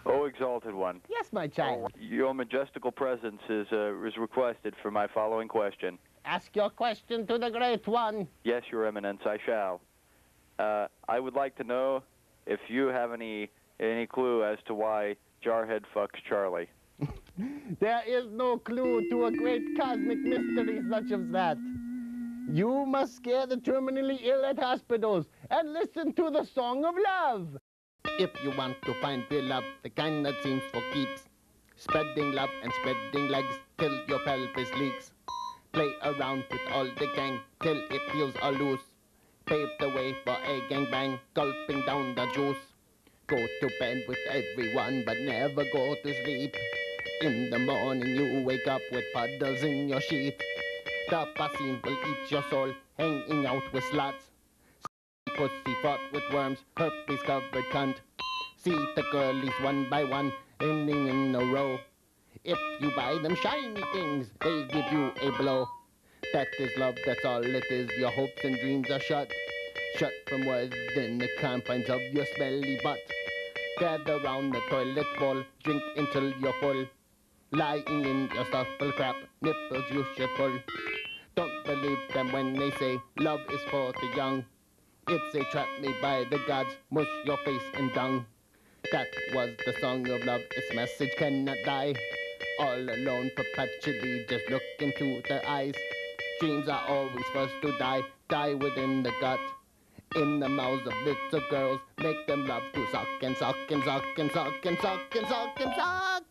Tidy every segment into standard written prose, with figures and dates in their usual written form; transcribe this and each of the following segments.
Oh, Exalted One. Yes, my child. Your majestical presence is requested for my following question. Ask your question to the Great One. Yes, Your Eminence, I shall. I would like to know if you have any clue as to why Jarhead fucks Charlie. There is no clue to a great cosmic mystery such as that. You must scare the terminally ill at hospitals and listen to the Song of Love. If you want to find real love, the kind that seems for keeps, spreading love and spreading legs till your pelvis leaks. Play around with all the gang till it feels all loose. Pave the way for a gangbang, gulping down the juice. Go to bed with everyone, but never go to sleep. In the morning you wake up with puddles in your sheet. The basin will eat your soul, hanging out with sluts. Pussy fraught with worms, herpes covered cunt. See the girlies one by one, ending in a row. If you buy them shiny things, they give you a blow. That is love, that's all it is. Your hopes and dreams are shut from within the confines of your smelly butt. Gather round the toilet bowl, drink until you're full. Lying in your stuffle crap, nipples you should pull. Don't believe them when they say love is for the young. It's a trap made by the gods, mush your face in dung. That was the Song of Love, its message cannot die. All alone perpetually, just look into their eyes. Dreams are always first to die within the gut. In the mouths of little girls, make them love to suck and suck and suck and suck and suck and suck and suck.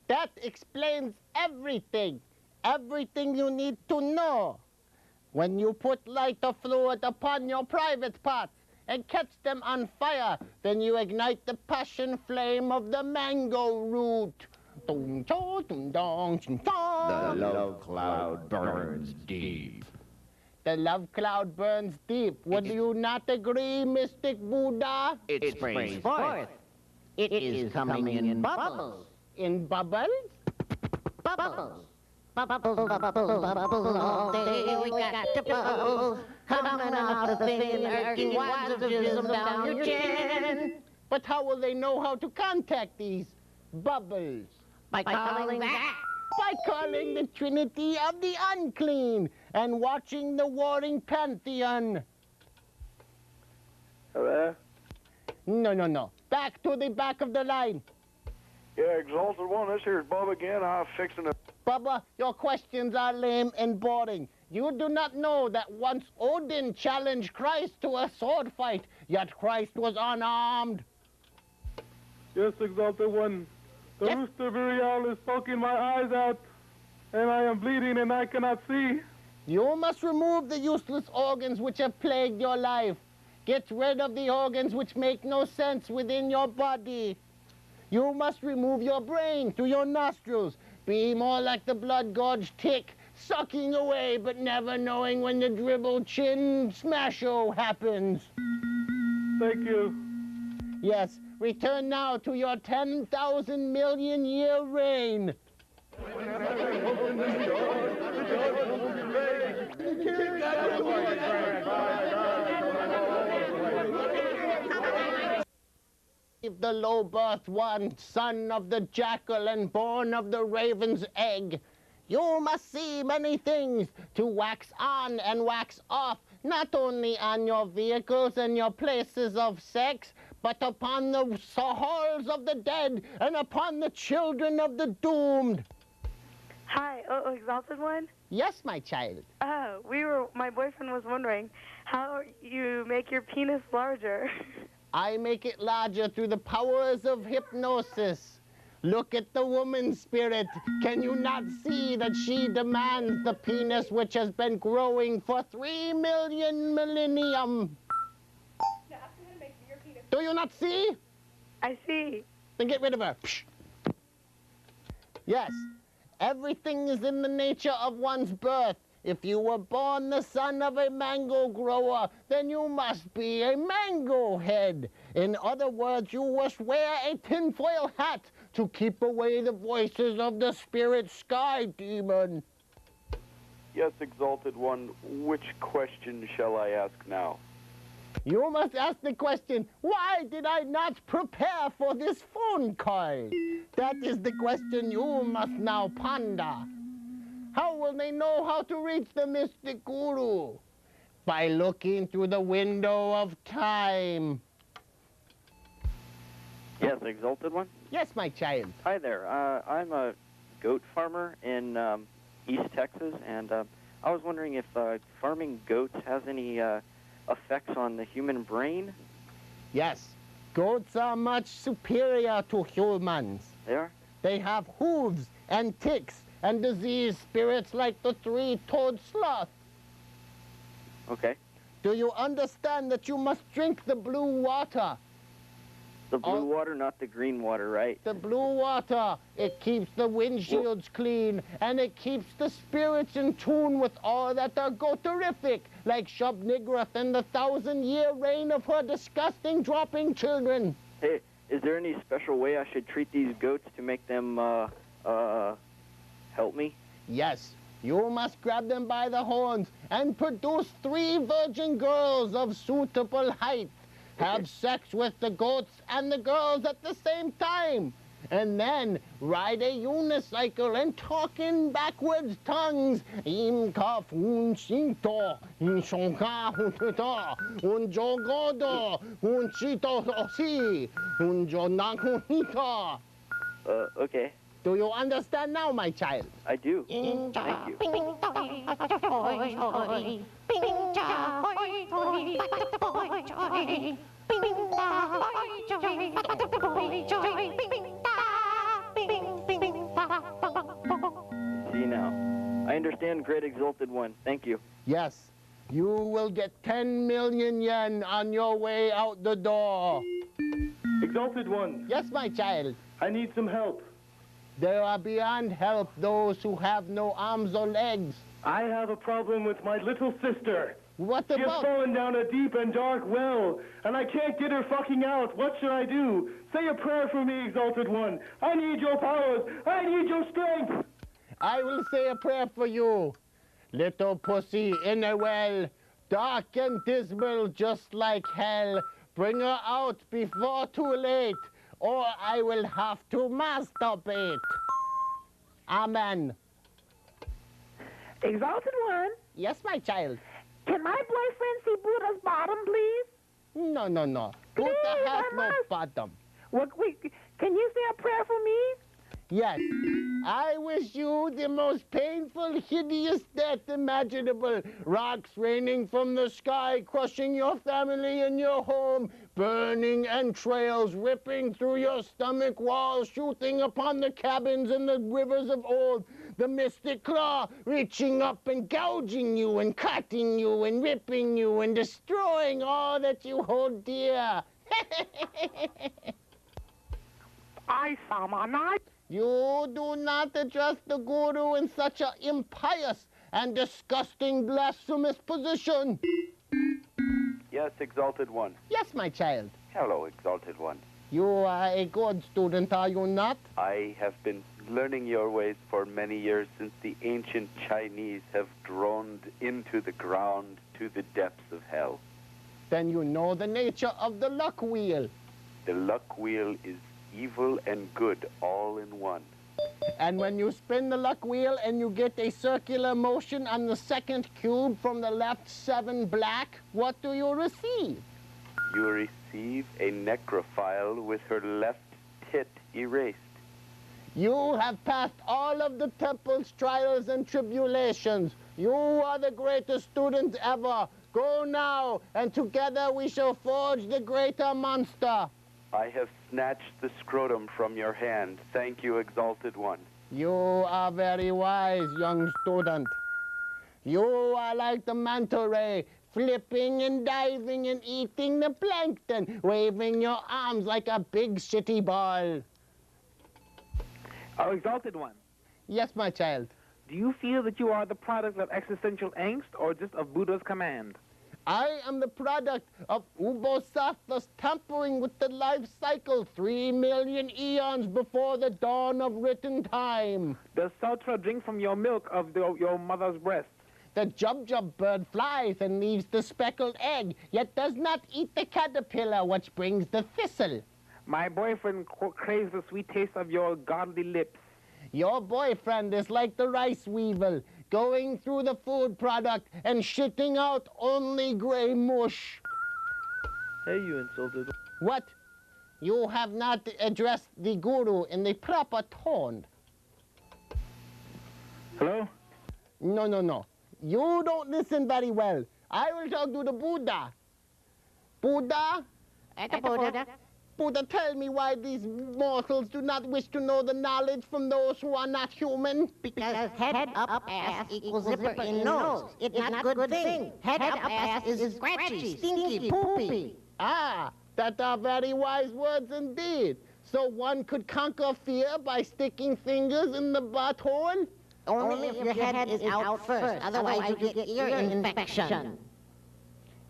That explains everything. Everything you need to know. When you put lighter fluid upon your private parts and catch them on fire, then you ignite the passion flame of the mango root. The love cloud burns deep. The love cloud burns deep. Would you not agree, Mystic Buddha? It springs forth. It is coming in bubbles. In bubbles? Bubbles. Bubbles, bubbles, bubbles, all day we got to bubbles. Coming out of thin, irking wads of jism down your chin. But how will they know how to contact these bubbles? By calling that. By calling the Trinity of the Unclean and watching the warring pantheon. Hello? No. Back to the back of the line. Yeah, Exalted One, this here's Bub again. I'm fixing to... Bubba, your questions are lame and boring. You do not know that once Odin challenged Christ to a sword fight, yet Christ was unarmed. Yes, Exalted One. The Yes. rooster virile is poking my eyes out, and I am bleeding and I cannot see. You must remove the useless organs which have plagued your life. Get rid of the organs which make no sense within your body. You must remove your brain through your nostrils. Be more like the blood-gorged tick, sucking away but never knowing when the dribble chin smash-o happens. Thank you. Yes, return now to your 10,000 million year reign. The low-birth one, son of the jackal and born of the raven's egg. You must see many things to wax on and wax off, not only on your vehicles and your places of sex, but upon the halls of the dead and upon the children of the doomed. Hi, Exalted One? Yes, my child. My boyfriend was wondering how you make your penis larger. I make it larger through the powers of hypnosis. Look at the woman spirit. Can you not see that she demands the penis which has been growing for 3 million millennium? Now ask him how to make your penis. Do you not see? I see. Then get rid of her. Psh. Yes, everything is in the nature of one's birth. If you were born the son of a mango grower, then you must be a mango head. In other words, you must wear a tinfoil hat to keep away the voices of the spirit sky demon. Yes, Exalted One, which question shall I ask now? You must ask the question, why did I not prepare for this phone call? That is the question you must now ponder. How will they know how to reach the mystic guru? By looking through the window of time. Yes, Exalted One? Yes, my child. Hi there. I'm a goat farmer in East Texas, and I was wondering if farming goats has any effects on the human brain? Yes, goats are much superior to humans. They are? They have hooves and ticks and disease spirits like the three-toed sloth. Okay. Do you understand that you must drink the blue water? The blue water, not the green water, right? The blue water, it keeps the windshields clean, and it keeps the spirits in tune with all that are goaterific, like Shub-Niggurath and the 1,000-year reign of her disgusting dropping children. Hey, is there any special way I should treat these goats to make them, help me? Yes, you must grab them by the horns and produce 3 virgin girls of suitable height. Have sex with the goats and the girls at the same time. And then ride a unicycle and talk in backwards tongues. Im ka fun shinto, in shonka hunto, un jogodo, un chito osi, un jonakunito. Okay. Do you understand now, my child? I do. Thank you. See now. I understand, Great Exalted One. Thank you. Yes. You will get 10 million yen on your way out the door. Exalted One, Yes, my child. I need some help. There are beyond help those who have no arms or legs. I have a problem with my little sister. What She has about? fallen down a deep and dark well, and I can't get her fucking out. What should I do? Say a prayer for me, Exalted One. I need your powers. I need your strength. I will say a prayer for you. Little pussy in a well, dark and dismal just like hell. Bring her out before too late, or I will have to masturbate. Amen. Exalted One, Yes, my child. can my boyfriend see Buddha's bottom, please? No. Buddha Please, has I no must. bottom. Wait, can you say a prayer for me? Yes. I wish you the most painful, hideous death imaginable. Rocks raining from the sky, crushing your family and your home, burning entrails ripping through your stomach walls, shooting upon the cabins and the rivers of old. The mystic claw reaching up and gouging you and cutting you and ripping you and destroying all that you hold dear. I summon I. You do not address the guru in such an impious and disgusting blasphemous position. Yes, Exalted One. Yes, my child. Hello, Exalted One. You are a good student, are you not? I have been learning your ways for many years since the ancient Chinese have droned into the ground to the depths of hell. Then you know the nature of the luck wheel. The luck wheel is evil and good all in one. And when you spin the luck wheel and you get a circular motion on the second cube from the left 7 black, what do you receive? You receive a necrophile with her left tit erased. You have passed all of the temple's trials and tribulations. You are the greatest student ever. Go now, and together we shall forge the greater monster. I have snatched the scrotum from your hand. Thank you, Exalted One. You are very wise, young student. You are like the manta ray, flipping and diving and eating the plankton, waving your arms like a big shitty ball. Oh, Exalted One, Yes, my child. do you feel that you are the product of existential angst or just of Buddha's command? I am the product of Ubosattva's tampering with the life cycle 3 million eons before the dawn of written time. Does Sautra drink from your milk of your mother's breast? The jub-jub bird flies and leaves the speckled egg, yet does not eat the caterpillar, which brings the thistle. My boyfriend craves the sweet taste of your godly lips. Your boyfriend is like the rice weevil, going through the food product and shitting out only gray mush. Hey, you insulted. What? You have not addressed the guru in the proper tone. Hello? No. You don't listen very well. I will talk to the Buddha. Buddha? Buddha. Buddha, tell me why these mortals do not wish to know the knowledge from those who are not human. Because head up ass equals zipper in nose. It's not good thing. Head up ass is scratchy, stinky, poopy. Ah, that are very wise words indeed. So one could conquer fear by sticking fingers in the butthole? Only if your head is out first. Otherwise you get ear infection.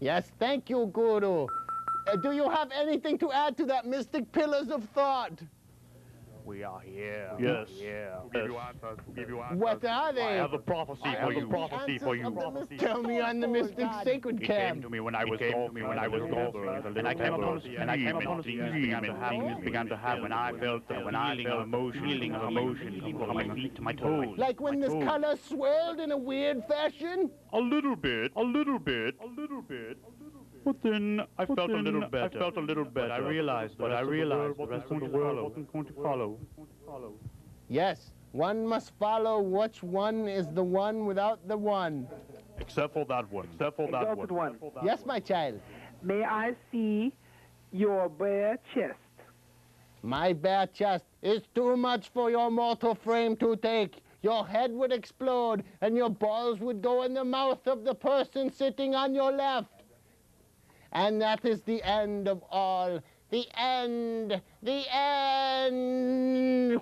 Yes, thank you, Guru. Do you have anything to add to that mystic pillars of thought? We are here. Yes. Yeah. Give you answers. Give you answers. What are they? I have a prophecy for you. Prophecy for you. Tell me on the mystic sacred He camp. came to me when I was golfing, and I came upon a dream, and began to have when I felt the feeling of emotion from my feet to my toes. Like when this color swirled in a weird fashion? A little bit. But then I felt a little better. I realized the rest of the world wasn't going to follow. Yes, one must follow which one is the one without the one. Except for that one. Yes, my child. May I see your bare chest? My bare chest is too much for your mortal frame to take. Your head would explode, and your balls would go in the mouth of the person sitting on your left. And that is the end of all. The end. The end.